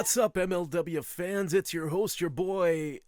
What's up, MLW fans? It's your host, your boy,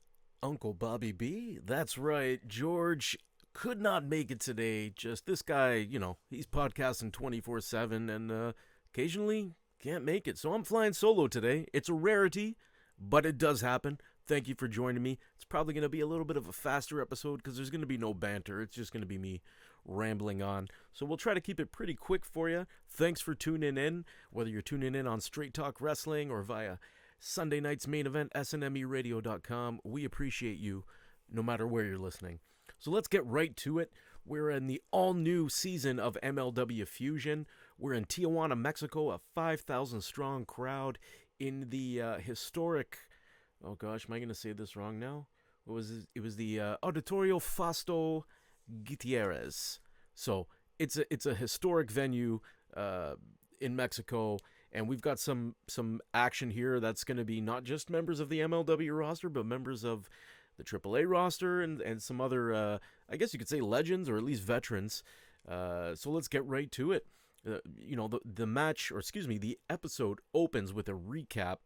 Uncle Bobby B. That's right, George could not make it today. Just this guy, he's podcasting 24/7 and occasionally can't make it. So I'm flying solo today. It's a rarity, but it does happen. Thank you for joining me. It's probably going to be a little bit of a faster episode because there's going to be no banter. It's just going to be me rambling on. So we'll try to keep it pretty quick for you. Thanks for tuning in, whether you're tuning in on Straight Talk Wrestling or via Sunday night's main event, snmeradio.com. We appreciate you no matter where you're listening. So let's get right to it. We're in the all-new season of MLW Fusion. We're in Tijuana, Mexico, a 5,000-strong crowd in the historic... Oh gosh, am I going to say this wrong now? What was it? It was the Auditorio Fausto Gutierrez. So it's a historic venue in Mexico, and we've got some action here that's going to be not just members of the MLW roster, but members of the AAA roster and some other, I guess you could say legends or at least veterans. So let's get right to it. The match, or excuse me, the episode opens with a recap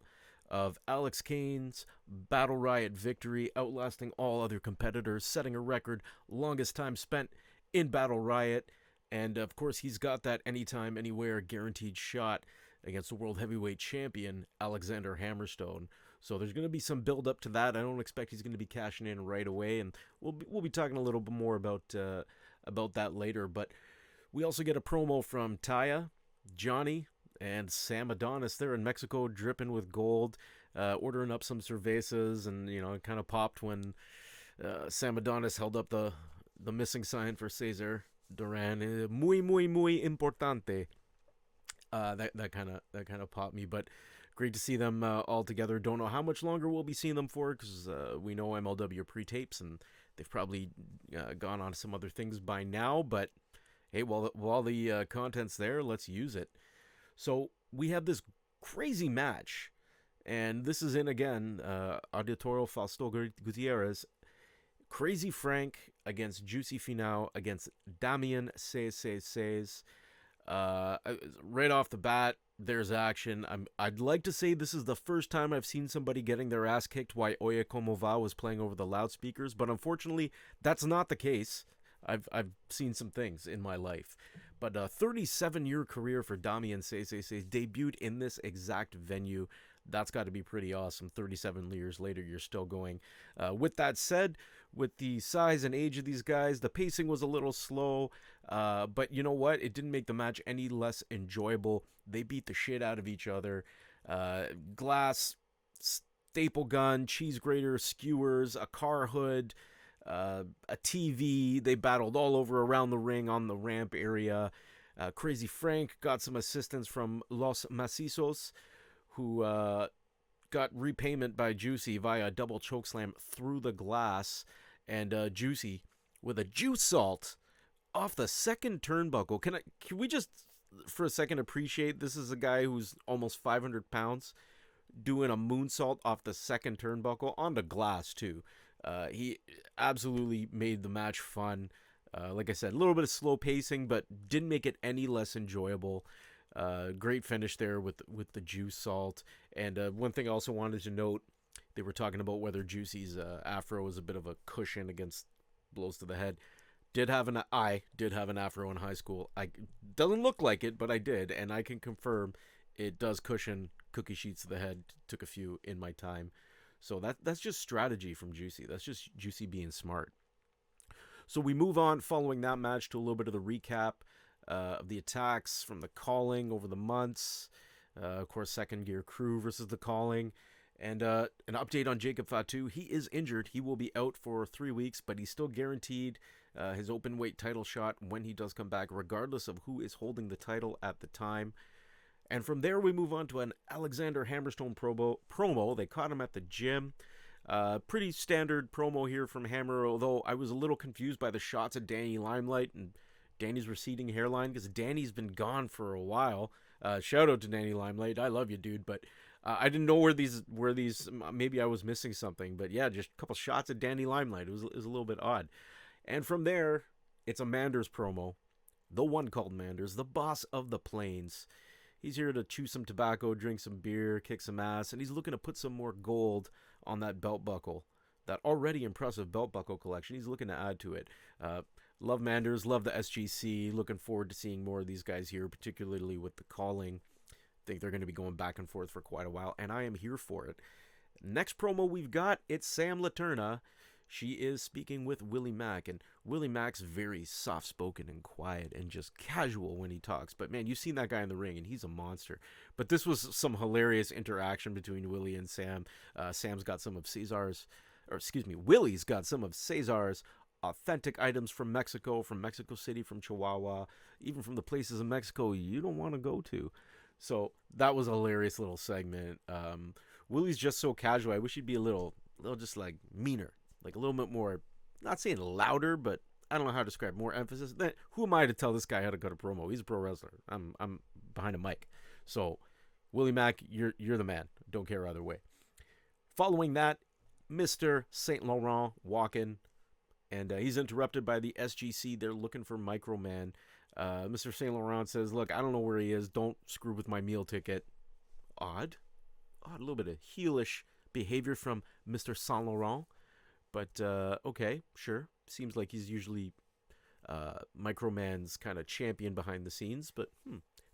of Alex Kane's Battle RIOT victory, outlasting all other competitors, setting a record, longest time spent in Battle RIOT, and of course he's got that anytime, anywhere guaranteed shot against the World Heavyweight Champion, Alexander Hammerstone. So there's going to be some build up to that. I don't expect he's going to be cashing in right away, and we'll be talking a little bit more about that later. But we also get a promo from Taya, Johnny, and Sam Adonis there in Mexico, dripping with gold, ordering up some cervezas, and it kind of popped when Sam Adonis held up the missing sign for Cesar Duran. Muy importante. That kind of popped me, but great to see them all together. Don't know how much longer we'll be seeing them for, because we know MLW pre-tapes and they've probably gone on to some other things by now. But hey, while the content's there, let's use it. So we have this crazy match, and this is in, again, Auditorio Fausto Gutierrez, Crazy Frank against Juicy Finau against Damian Says. Right off the bat, there's action. I'd like to say this is the first time I've seen somebody getting their ass kicked while Oye Como Va was playing over the loudspeakers, but unfortunately, that's not the case. I've seen some things in my life. But a 37-year career for Damian Says debuted in this exact venue. That's got to be pretty awesome. 37 years later, you're still going. With that said, with the size and age of these guys, the pacing was a little slow. But you know what? It didn't make the match any less enjoyable. They beat the shit out of each other. Glass, staple gun, cheese grater, skewers, a car hood, a TV. They battled all over around the ring on the ramp area. Crazy Frank got some assistance from Los Macizos, who got repayment by Juicy via a double chokeslam through the glass. And Juicy with a juice salt off the second turnbuckle. Can we just for a second appreciate this is a guy who's almost 500 pounds doing a moonsault off the second turnbuckle on the glass too. He absolutely made the match fun. Like I said, a little bit of slow pacing, but didn't make it any less enjoyable. Great finish there with the juice salt. And one thing I also wanted to note, they were talking about whether Juicy's afro was a bit of a cushion against blows to the head. I did have an afro in high school. Doesn't look like it, but I did, and I can confirm it does cushion cookie sheets to the head. Took a few in my time. So that's just strategy from Juicy. That's just Juicy being smart. So we move on following that match to a little bit of the recap of the attacks from the Calling over the months. Of course, Second Gear Crew versus the Calling. And an update on Jacob Fatu. He is injured. He will be out for 3 weeks, but he's still guaranteed his open weight title shot when he does come back, regardless of who is holding the title at the time. And from there, we move on to an Alexander Hammerstone promo. They caught him at the gym. Pretty standard promo here from Hammer, although I was a little confused by the shots at Danny Limelight and Danny's receding hairline, because Danny's been gone for a while. Shout out to Danny Limelight. I love you, dude. But I didn't know where these, maybe I was missing something. But yeah, just a couple shots at Danny Limelight. It was a little bit odd. And from there, it's a Manders promo. The one called Manders, the boss of the Plains. He's here to chew some tobacco, drink some beer, kick some ass, and he's looking to put some more gold on that belt buckle. That already impressive belt buckle collection. He's looking to add to it. Love Manders, love the SGC. Looking forward to seeing more of these guys here, particularly with the calling. Think they're going to be going back and forth for quite a while, and I am here for it. Next promo we've got, it's Sam Laterna. She is speaking with Willie Mack, and Willie Mack's very soft-spoken and quiet and just casual when he talks. But man, you've seen that guy in the ring, and he's a monster. But this was some hilarious interaction between Willie and Sam. Sam's got some of Willie's got some of Cesar's authentic items from Mexico City, from Chihuahua, even from the places in Mexico you don't want to go to. So that was a hilarious little segment. Willie's just so casual. I wish he'd be a little just like meaner, like a little bit more, not saying louder, but I don't know how to describe, more emphasis. Who am I to tell this guy how to cut a promo? He's a pro wrestler. I'm behind a mic. So Willie Mack, you're the man. Don't care either way. Following that, Mr. Saint Laurent walking, and he's interrupted by the SGC. They're looking for Microman. Mr. Saint Laurent says, "Look, I don't know where he is. Don't screw with my meal ticket." Odd, a little bit of heelish behavior from Mr. Saint Laurent, but okay, sure. Seems like he's usually Microman's kind of champion behind the scenes, but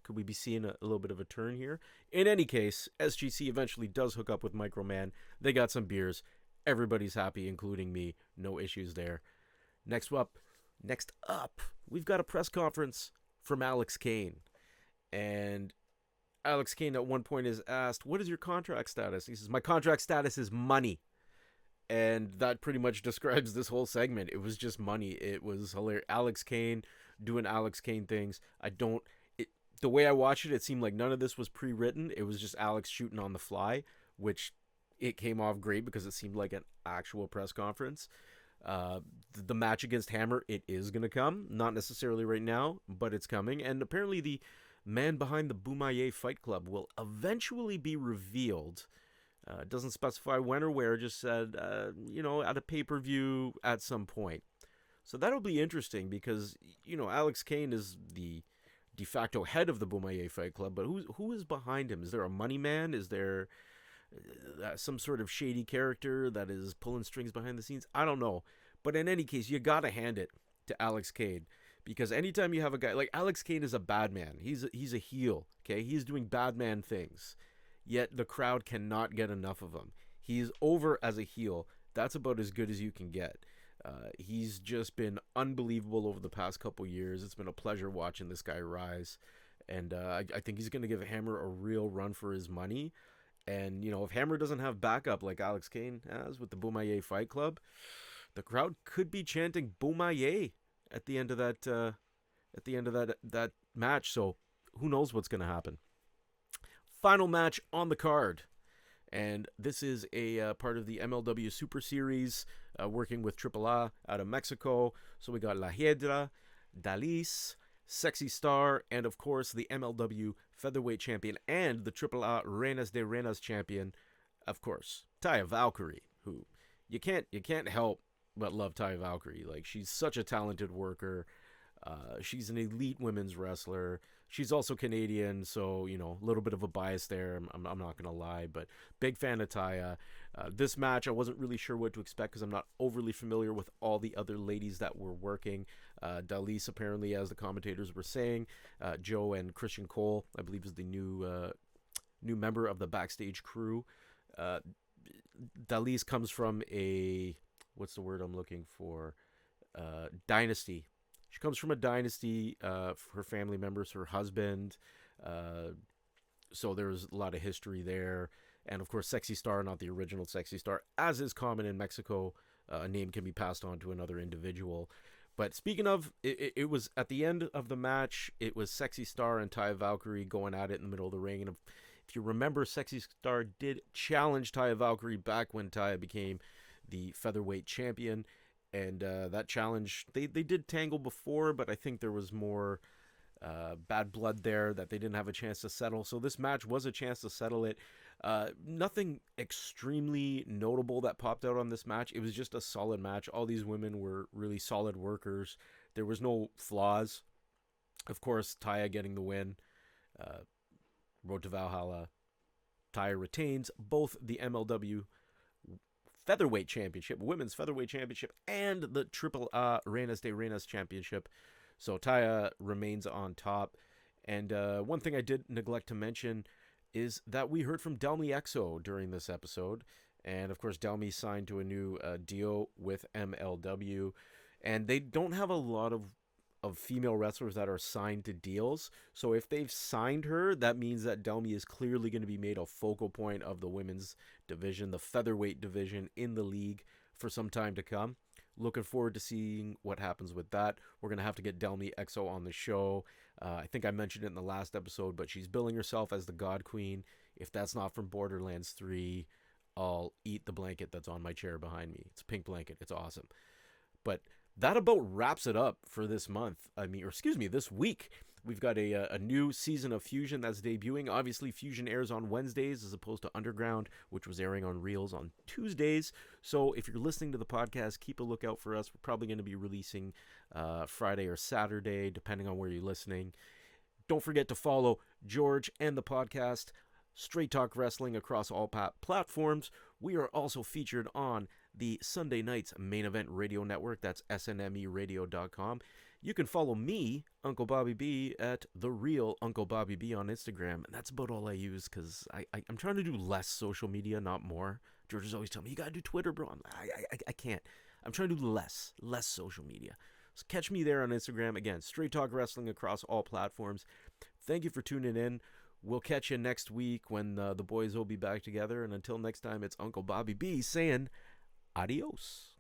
could we be seeing a little bit of a turn here? In any case, SGC eventually does hook up with Microman. They got some beers. Everybody's happy, including me. No issues there. Next up, we've got a press conference from Alex Kane. And Alex Kane at one point is asked, "What is your contract status?" He says, "My contract status is money." And that pretty much describes this whole segment. It was just money. It was hilarious. Alex Kane doing Alex Kane things. The way I watched it, it seemed like none of this was pre-written. It was just Alex shooting on the fly, which it came off great because it seemed like an actual press conference. The match against Hammer, it is going to come. Not necessarily right now, but it's coming. And apparently the man behind the Bomaye Fight Club will eventually be revealed. It doesn't specify when or where, just said, at a pay-per-view at some point. So that'll be interesting because, Alex Kane is the de facto head of the Bomaye Fight Club, but who is behind him? Is there a money man? Is there some sort of shady character that is pulling strings behind the scenes? I don't know. But in any case, you got to hand it to Alex Kane, because anytime you have a guy like Alex Kane is a bad man. He's a heel, okay? He's doing bad man things. Yet the crowd cannot get enough of him. He's over as a heel. That's about as good as you can get. He's just been unbelievable over the past couple years. It's been a pleasure watching this guy rise. And I think he's going to give Hammer a real run for his money. And, if Hammer doesn't have backup like Alex Kane has with the Bomaye Fight Club, the crowd could be chanting Bomaye at the end of that match. So who knows what's going to happen. Final match on the card. And this is a part of the MLW Super Series, working with AAA out of Mexico. So we got La Heidra, Dalys, Sexy Star, and of course the MLW Featherweight Champion and the AAA Reinas de Reinas Champion, of course, Taya Valkyrie, who you can't help but love Taya Valkyrie. Like, she's such a talented worker. She's an elite women's wrestler. She's also Canadian, so, a little bit of a bias there. I'm not going to lie, but big fan of Taya. This match, I wasn't really sure what to expect because I'm not overly familiar with all the other ladies that were working. Dalys, apparently, as the commentators were saying, Joe and Christian Cole, I believe, is the new member of the backstage crew. Dalys comes from what's the word I'm looking for? Dynasty. She comes from a dynasty, her family members, her husband. So there's a lot of history there. And, of course, Sexy Star, not the original Sexy Star. As is common in Mexico, a name can be passed on to another individual. But speaking of, it was at the end of the match, it was Sexy Star and Taya Valkyrie going at it in the middle of the ring. And if you remember, Sexy Star did challenge Taya Valkyrie back when Taya became the Featherweight Champion. And that challenge, they did tangle before, but I think there was more bad blood there that they didn't have a chance to settle. So this match was a chance to settle it. Nothing extremely notable that popped out on this match. It was just a solid match. All these women were really solid workers. There was no flaws. Of course, Taya getting the win. Road to Valhalla. Taya retains both the MLW Featherweight Championship, Women's Featherweight Championship, and the Triple Reinas de Reinas Championship. So Taya remains on top. And one thing I did neglect to mention is that we heard from Delmy Exo during this episode. And of course, Delmy signed to a new deal with MLW. And they don't have a lot of female wrestlers that are signed to deals. So if they've signed her, that means that Delmy is clearly going to be made a focal point of the women's division, the featherweight division in the league for some time to come. Looking forward to seeing what happens with that. We're going to have to get Delmy Exo on the show. I think I mentioned it in the last episode, but she's billing herself as the God Queen. If that's not from Borderlands 3, I'll eat the blanket that's on my chair behind me. It's a pink blanket. It's awesome. But that about wraps it up for this month. This week. We've got a new season of Fusion that's debuting. Obviously, Fusion airs on Wednesdays as opposed to Underground, which was airing on Reels on Tuesdays. So if you're listening to the podcast, keep a lookout for us. We're probably going to be releasing Friday or Saturday, depending on where you're listening. Don't forget to follow George and the podcast, Straight Talk Wrestling, across all platforms. We are also featured on the Sunday Nights Main Event Radio Network. That's snmeradio.com. You can follow me, Uncle Bobby B, at The Real Uncle Bobby B on Instagram. And that's about all I use because I'm trying to do less social media, not more. George is always telling me, you got to do Twitter, bro. I can't. I'm trying to do less social media. So catch me there on Instagram. Again, Straight Talk Wrestling across all platforms. Thank you for tuning in. We'll catch you next week when the boys will be back together. And until next time, it's Uncle Bobby B saying adios.